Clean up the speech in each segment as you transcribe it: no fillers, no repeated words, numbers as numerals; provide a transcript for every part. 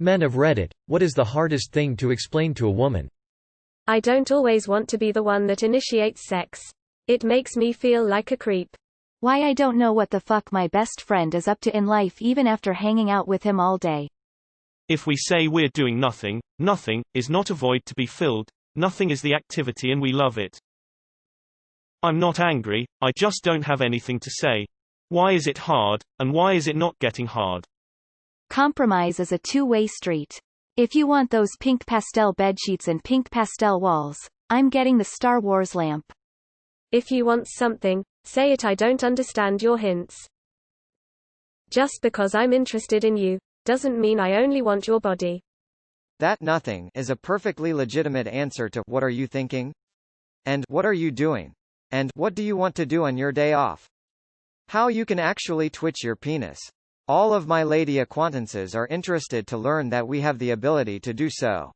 Men of Reddit, what is the hardest thing to explain to a woman? I don't always want to be the one that initiates sex. It makes me feel like a creep. Why I don't know what the fuck my best friend is up to in life even after hanging out with him all day. If we say we're doing nothing, nothing is not a void to be filled, nothing is the activity and we love it. I'm not angry, I just don't have anything to say. Why is it hard, and why is it not getting hard? Compromise is a two-way street. If you want those pink pastel bedsheets and pink pastel walls, I'm getting the Star Wars lamp. If you want something, say it. I don't understand your hints. Just because I'm interested in you, doesn't mean I only want your body. That nothing is a perfectly legitimate answer to what are you thinking? And what are you doing? And what do you want to do on your day off? How you can actually twitch your penis. All of my lady acquaintances are interested to learn that we have the ability to do so.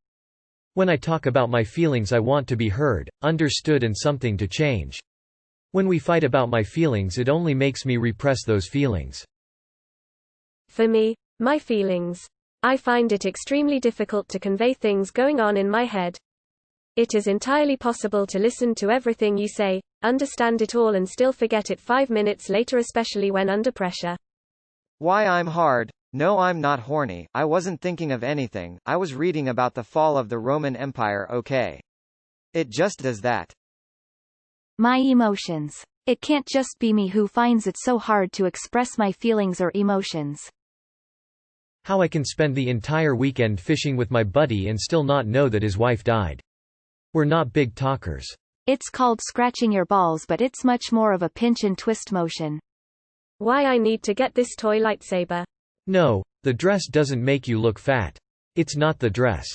When I talk about my feelings, I want to be heard, understood, and something to change. When we fight about my feelings, it only makes me repress those feelings. For me, my feelings. I find it extremely difficult to convey things going on in my head. It is entirely possible to listen to everything you say, understand it all, and still forget it 5 minutes later, especially when under pressure. Why I'm hard? No, I'm not horny. I wasn't thinking of anything. I was reading about the fall of the Roman Empire. Okay. It just does that. My emotions. It can't just be me who finds it so hard to express my feelings or emotions. How I can spend the entire weekend fishing with my buddy and still not know that his wife died. We're not big talkers. It's called scratching your balls, but it's much more of a pinch and twist motion. Why I need to get this toy lightsaber. No, the dress doesn't make you look fat. It's not the dress.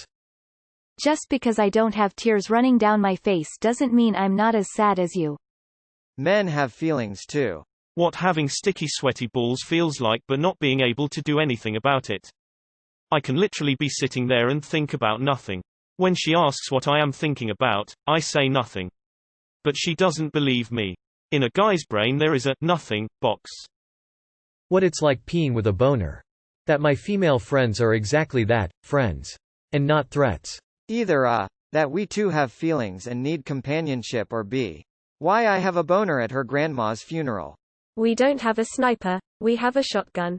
Just because I don't have tears running down my face doesn't mean I'm not as sad as you. Men have feelings too. What having sticky sweaty balls feels like, but not being able to do anything about it. I can literally be sitting there and think about nothing. When she asks what I am thinking about, I say nothing. But she doesn't believe me. In a guy's brain there is a nothing box. What it's like peeing with a boner. That my female friends are exactly that, friends. And not threats. Either A, that we too have feelings and need companionship, or B, why I have a boner at her grandma's funeral. We don't have a sniper, we have a shotgun.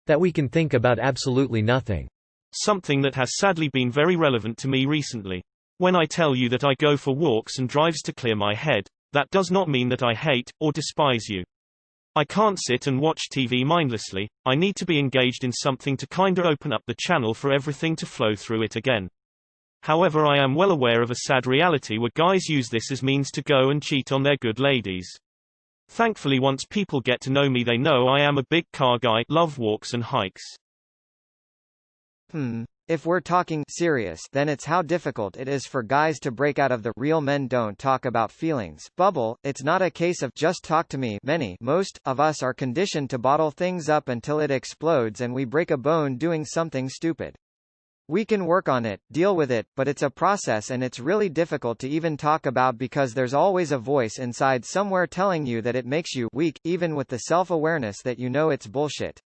That we can think about absolutely nothing. Something that has sadly been very relevant to me recently. When I tell you that I go for walks and drives to clear my head, that does not mean that I hate or despise you. I can't sit and watch TV mindlessly. I need to be engaged in something to kinda open up the channel for everything to flow through it again. However, I am well aware of a sad reality where guys use this as means to go and cheat on their good ladies. Thankfully, once people get to know me, they know I am a big car guy, love walks and hikes. If we're talking serious, then it's how difficult it is for guys to break out of the real men don't talk about feelings bubble. It's not a case of just talk to me. Most of us are conditioned to bottle things up until it explodes and we break a bone doing something stupid. We can work on it, deal with it, but it's a process and it's really difficult to even talk about because there's always a voice inside somewhere telling you that it makes you weak, even with the self-awareness that you know it's bullshit.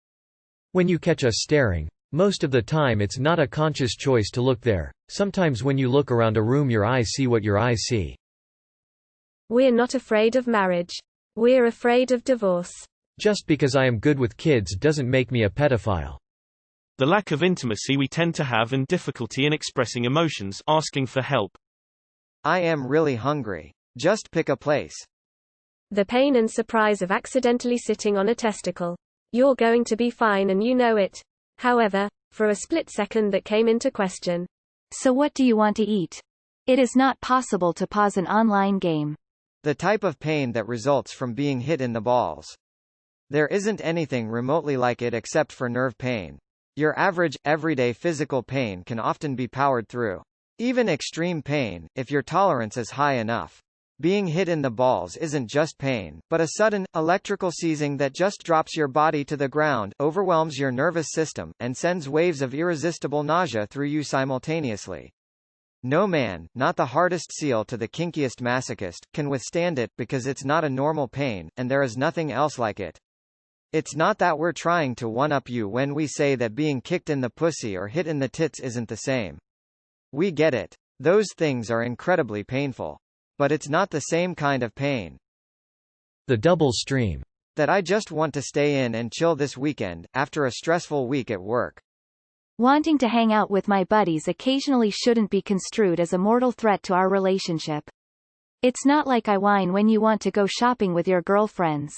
When you catch us staring, most of the time it's not a conscious choice to look there. Sometimes when you look around a room, your eyes see what your eyes see. We're not afraid of marriage. We're afraid of divorce. Just because I am good with kids doesn't make me a pedophile. The lack of intimacy we tend to have and difficulty in expressing emotions, asking for help. I am really hungry. Just pick a place. The pain and surprise of accidentally sitting on a testicle. You're going to be fine and you know it. However, for a split second that came into question. So what do you want to eat? It is not possible to pause an online game. The type of pain that results from being hit in the balls. There isn't anything remotely like it except for nerve pain. Your average, everyday physical pain can often be powered through. Even extreme pain, if your tolerance is high enough. Being hit in the balls isn't just pain, but a sudden, electrical seizing that just drops your body to the ground, overwhelms your nervous system, and sends waves of irresistible nausea through you simultaneously. No man, not the hardest seal to the kinkiest masochist, can withstand it, because it's not a normal pain, and there is nothing else like it. It's not that we're trying to one-up you when we say that being kicked in the pussy or hit in the tits isn't the same. We get it. Those things are incredibly painful. But it's not the same kind of pain. The double stream. That I just want to stay in and chill this weekend, after a stressful week at work. Wanting to hang out with my buddies occasionally shouldn't be construed as a mortal threat to our relationship. It's not like I whine when you want to go shopping with your girlfriends.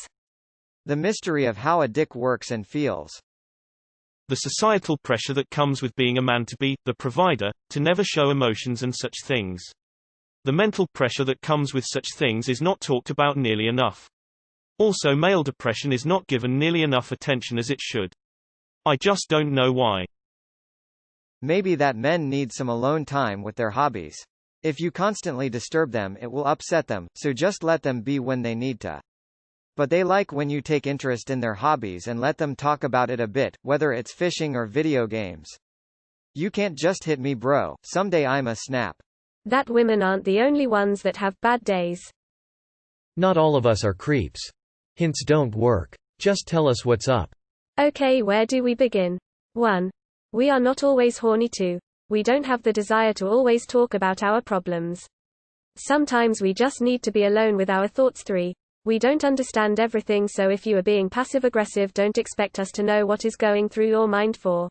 The mystery of how a dick works and feels. The societal pressure that comes with being a man to be the provider, to never show emotions and such things. The mental pressure that comes with such things is not talked about nearly enough. Also, male depression is not given nearly enough attention as it should. I just don't know why. Maybe that men need some alone time with their hobbies. If you constantly disturb them, it will upset them, so just let them be when they need to. But they like when you take interest in their hobbies and let them talk about it a bit, whether it's fishing or video games. You can't just hit me, bro. Someday I'm a snap. That women aren't the only ones that have bad days. Not all of us are creeps. Hints don't work. Just tell us what's up. Okay, where do we begin? 1. We are not always horny. 2. We don't have the desire to always talk about our problems. Sometimes we just need to be alone with our thoughts. 3. We don't understand everything, so if you are being passive-aggressive, don't expect us to know what is going through your mind. 4.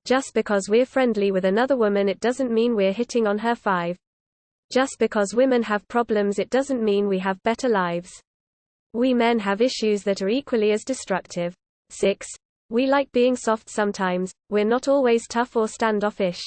Just because we're friendly with another woman, it doesn't mean we're hitting on her. 5. Just because women have problems, it doesn't mean we have better lives. We men have issues that are equally as destructive. 6. We like being soft sometimes, we're not always tough or standoffish.